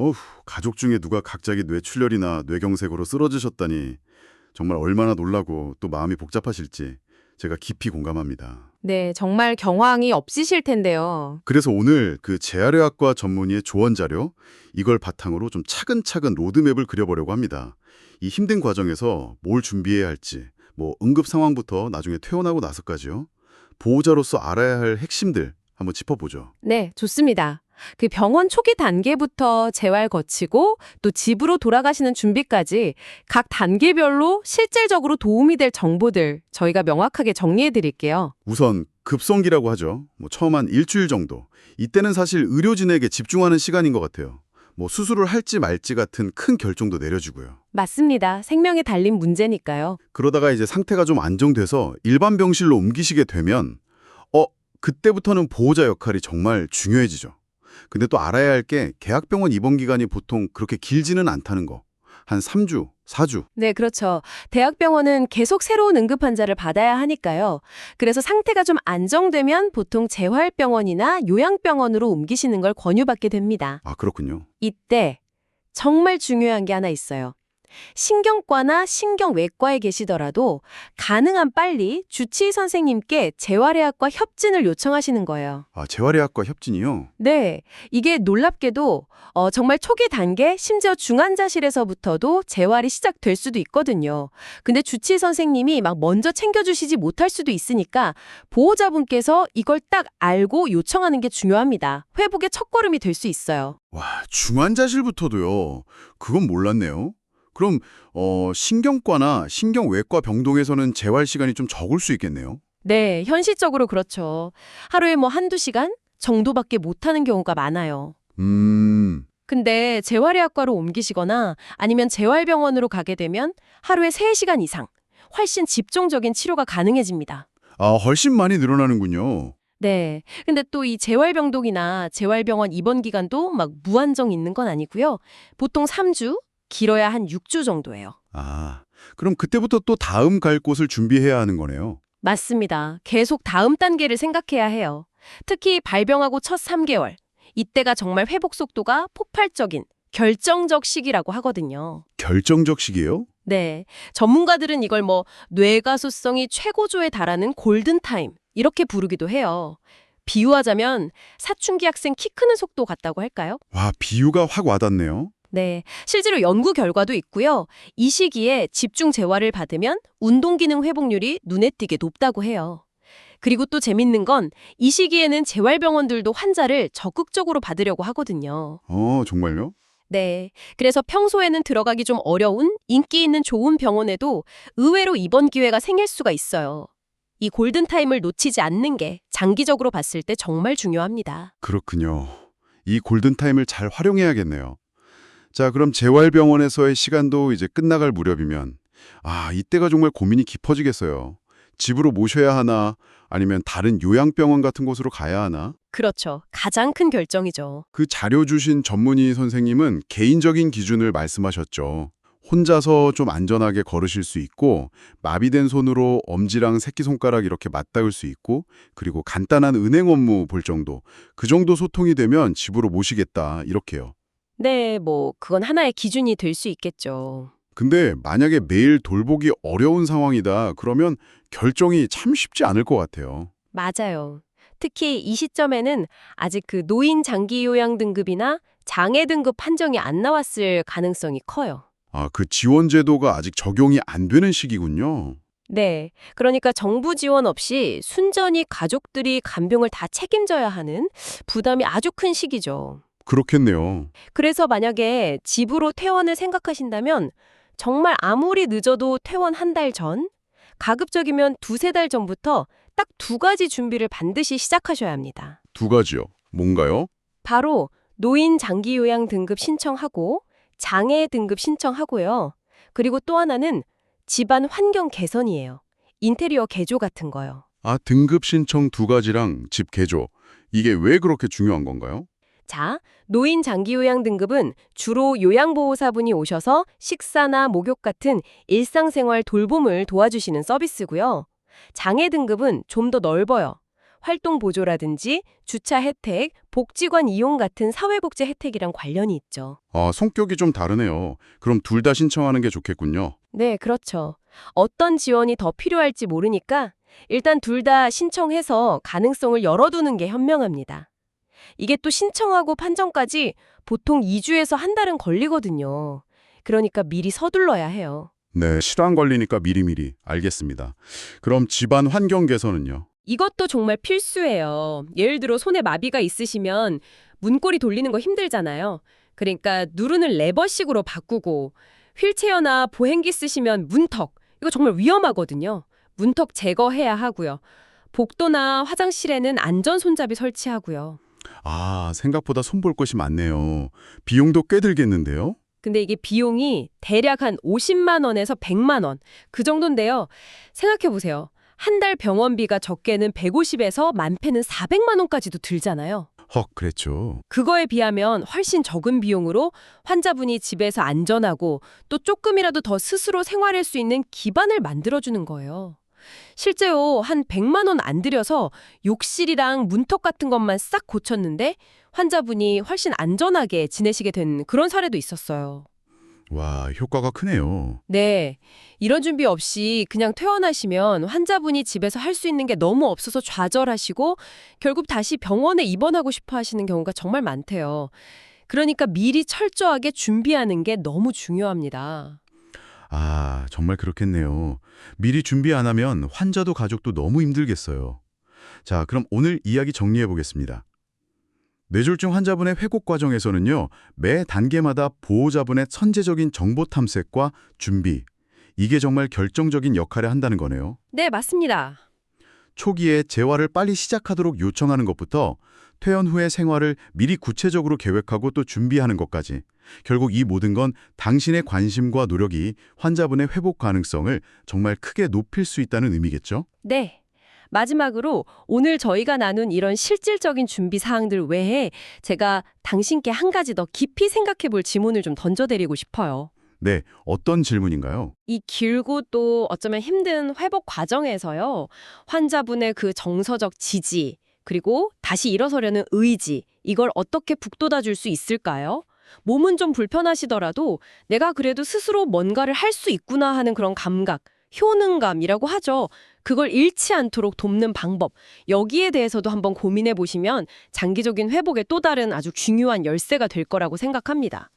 어후, 가족 중에 누가 갑자기 뇌출혈이나 뇌경색으로 쓰러지셨다니 정말 얼마나 놀라고 또 마음이 복잡하실지 제가 깊이 공감합니다. 네, 정말 경황이 없으실 텐데요. 그래서 오늘 그 재활의학과 전문의의 조언 자료 이걸 바탕으로 좀 차근차근 로드맵을 그려보려고 합니다. 이 힘든 과정에서 뭘 준비해야 할지, 뭐 응급 상황부터 나중에 퇴원하고 나서까지요. 보호자로서 알아야 할 핵심들 한번 짚어보죠. 네, 좋습니다. 그 병원 초기 단계부터 재활 거치고 또 집으로 돌아가시는 준비까지 각 단계별로 실질적으로 도움이 될 정보들 저희가 명확하게 정리해 드릴게요. 우선 급성기라고 하죠. 뭐 처음 한 일주일 정도. 이때는 사실 의료진에게 집중하는 시간인 것 같아요. 뭐 수술을 할지 말지 같은 큰 결정도 내려지고요. 맞습니다. 생명에 달린 문제니까요. 그러다가 이제 상태가 좀 안정돼서 일반 병실로 옮기시게 되면 그때부터는 보호자 역할이 정말 중요해지죠. 근데 또 알아야 할 게 계약병원 입원 기간이 보통 그렇게 길지는 않다는 거. 한 3주, 4주. 네, 그렇죠. 대학병원은 계속 새로운 응급 환자를 받아야 하니까요. 그래서 상태가 좀 안정되면 보통 재활병원이나 요양병원으로 옮기시는 걸 권유받게 됩니다. 아, 그렇군요. 이때 정말 중요한 게 하나 있어요. 신경과나 신경외과에 계시더라도 가능한 빨리 주치의 선생님께 재활의학과 협진을 요청하시는 거예요. 아, 재활의학과 협진이요? 네, 이게 놀랍게도 정말 초기 단계, 심지어 중환자실에서부터도 재활이 시작될 수도 있거든요. 근데 주치의 선생님이 막 먼저 챙겨주시지 못할 수도 있으니까 보호자분께서 이걸 딱 알고 요청하는 게 중요합니다. 회복의 첫걸음이 될 수 있어요. 와, 중환자실부터도요. 그건 몰랐네요. 그럼 신경과나 신경외과 병동에서는 재활 시간이 좀 적을 수 있겠네요. 네, 현실적으로 그렇죠. 하루에 뭐 한두 시간 정도밖에 못하는 경우가 많아요. 근데 재활의학과로 옮기시거나 아니면 재활병원으로 가게 되면 하루에 3시간 이상 훨씬 집중적인 치료가 가능해집니다. 아, 훨씬 많이 늘어나는군요. 네. 근데 또 이 재활병동이나 재활병원 입원 기간도 막 무한정 있는 건 아니고요. 보통 3주, 길어야 한 6주 정도예요. 아, 그럼 그때부터 또 다음 갈 곳을 준비해야 하는 거네요. 맞습니다. 계속 다음 단계를 생각해야 해요. 특히 발병하고 첫 3개월. 이때가 정말 회복 속도가 폭발적인 결정적 시기라고 하거든요. 결정적 시기예요? 네. 전문가들은 이걸 뭐 뇌가소성이 최고조에 달하는 골든타임 이렇게 부르기도 해요. 비유하자면 사춘기 학생 키 크는 속도 같다고 할까요? 와, 비유가 확 와닿네요. 네. 실제로 연구 결과도 있고요. 이 시기에 집중 재활을 받으면 운동 기능 회복률이 눈에 띄게 높다고 해요. 그리고 또 재밌는 건 이 시기에는 재활병원들도 환자를 적극적으로 받으려고 하거든요. 정말요? 네. 그래서 평소에는 들어가기 좀 어려운 인기 있는 좋은 병원에도 의외로 입원 기회가 생길 수가 있어요. 이 골든타임을 놓치지 않는 게 장기적으로 봤을 때 정말 중요합니다. 그렇군요. 이 골든타임을 잘 활용해야겠네요. 자, 그럼 재활병원에서의 시간도 이제 끝나갈 무렵이면 이때가 정말 고민이 깊어지겠어요. 집으로 모셔야 하나 아니면 다른 요양병원 같은 곳으로 가야 하나? 그렇죠. 가장 큰 결정이죠. 그 자료 주신 전문의 선생님은 개인적인 기준을 말씀하셨죠. 혼자서 좀 안전하게 걸으실 수 있고 마비된 손으로 엄지랑 새끼손가락 이렇게 맞닿을 수 있고 그리고 간단한 은행 업무 볼 정도 그 정도 소통이 되면 집으로 모시겠다 이렇게요. 네, 뭐 그건 하나의 기준이 될 수 있겠죠. 근데 만약에 매일 돌보기 어려운 상황이다 그러면 결정이 참 쉽지 않을 것 같아요. 맞아요. 특히 이 시점에는 아직 그 노인 장기 요양 등급이나 장애 등급 판정이 안 나왔을 가능성이 커요. 그 지원 제도가 아직 적용이 안 되는 시기군요. 네. 그러니까 정부 지원 없이 순전히 가족들이 간병을 다 책임져야 하는 부담이 아주 큰 시기죠. 그렇겠네요. 그래서 만약에 집으로 퇴원을 생각하신다면 정말 아무리 늦어도 퇴원 한 달 전, 가급적이면 두세 달 전부터 딱 2가지 준비를 반드시 시작하셔야 합니다. 2가지요. 뭔가요? 바로 노인 장기 요양 등급 신청하고 장애 등급 신청하고요. 그리고 또 하나는 집안 환경 개선이에요. 인테리어 개조 같은 거요. 등급 신청 2가지랑 집 개조. 이게 왜 그렇게 중요한 건가요? 자, 노인 장기 요양 등급은 주로 요양보호사분이 오셔서 식사나 목욕 같은 일상생활 돌봄을 도와주시는 서비스고요. 장애 등급은 좀 더 넓어요. 활동 보조라든지 주차 혜택, 복지관 이용 같은 사회복지 혜택이랑 관련이 있죠. 성격이 좀 다르네요. 그럼 둘 다 신청하는 게 좋겠군요. 네, 그렇죠. 어떤 지원이 더 필요할지 모르니까 일단 둘 다 신청해서 가능성을 열어두는 게 현명합니다. 이게 또 신청하고 판정까지 보통 2주에서 한 달은 걸리거든요. 그러니까 미리 서둘러야 해요. 네, 실황 걸리니까 미리미리. 알겠습니다. 그럼 집안 환경 개선은요? 이것도 정말 필수예요. 예를 들어 손에 마비가 있으시면 문고리 돌리는 거 힘들잖아요. 그러니까 누르는 레버식으로 바꾸고 휠체어나 보행기 쓰시면 문턱, 이거 정말 위험하거든요. 문턱 제거해야 하고요. 복도나 화장실에는 안전 손잡이 설치하고요. 생각보다 손볼 곳이 많네요. 비용도 꽤 들겠는데요? 근데 이게 비용이 대략 한 50만 원에서 100만 원, 그 정도인데요. 생각해 보세요. 한 달 병원비가 적게는 150에서 많게는 400만 원까지도 들잖아요. 그랬죠. 그거에 비하면 훨씬 적은 비용으로 환자분이 집에서 안전하고 또 조금이라도 더 스스로 생활할 수 있는 기반을 만들어주는 거예요. 실제로 한 100만 원 안 들여서 욕실이랑 문턱 같은 것만 싹 고쳤는데 환자분이 훨씬 안전하게 지내시게 된 그런 사례도 있었어요. 와, 효과가 크네요. 네, 이런 준비 없이 그냥 퇴원하시면 환자분이 집에서 할 수 있는 게 너무 없어서 좌절하시고 결국 다시 병원에 입원하고 싶어 하시는 경우가 정말 많대요. 그러니까 미리 철저하게 준비하는 게 너무 중요합니다. 정말 그렇겠네요. 미리 준비 안 하면 환자도 가족도 너무 힘들겠어요. 자, 그럼 오늘 이야기 정리해 보겠습니다. 뇌졸중 환자분의 회복 과정에서는요, 매 단계마다 보호자분의 천재적인 정보 탐색과 준비, 이게 정말 결정적인 역할을 한다는 거네요. 네, 맞습니다. 초기에 재활을 빨리 시작하도록 요청하는 것부터 퇴원 후의 생활을 미리 구체적으로 계획하고 또 준비하는 것까지, 결국 이 모든 건 당신의 관심과 노력이 환자분의 회복 가능성을 정말 크게 높일 수 있다는 의미겠죠? 네. 마지막으로 오늘 저희가 나눈 이런 실질적인 준비 사항들 외에 제가 당신께 한 가지 더 깊이 생각해 볼 질문을 좀 던져드리고 싶어요. 네, 어떤 질문인가요? 이 길고 또 어쩌면 힘든 회복 과정에서요. 환자분의 그 정서적 지지, 그리고 다시 일어서려는 의지, 이걸 어떻게 북돋아 줄 수 있을까요? 몸은 좀 불편하시더라도 내가 그래도 스스로 뭔가를 할 수 있구나 하는 그런 감각, 효능감이라고 하죠. 그걸 잃지 않도록 돕는 방법, 여기에 대해서도 한번 고민해 보시면 장기적인 회복의 또 다른 아주 중요한 열쇠가 될 거라고 생각합니다.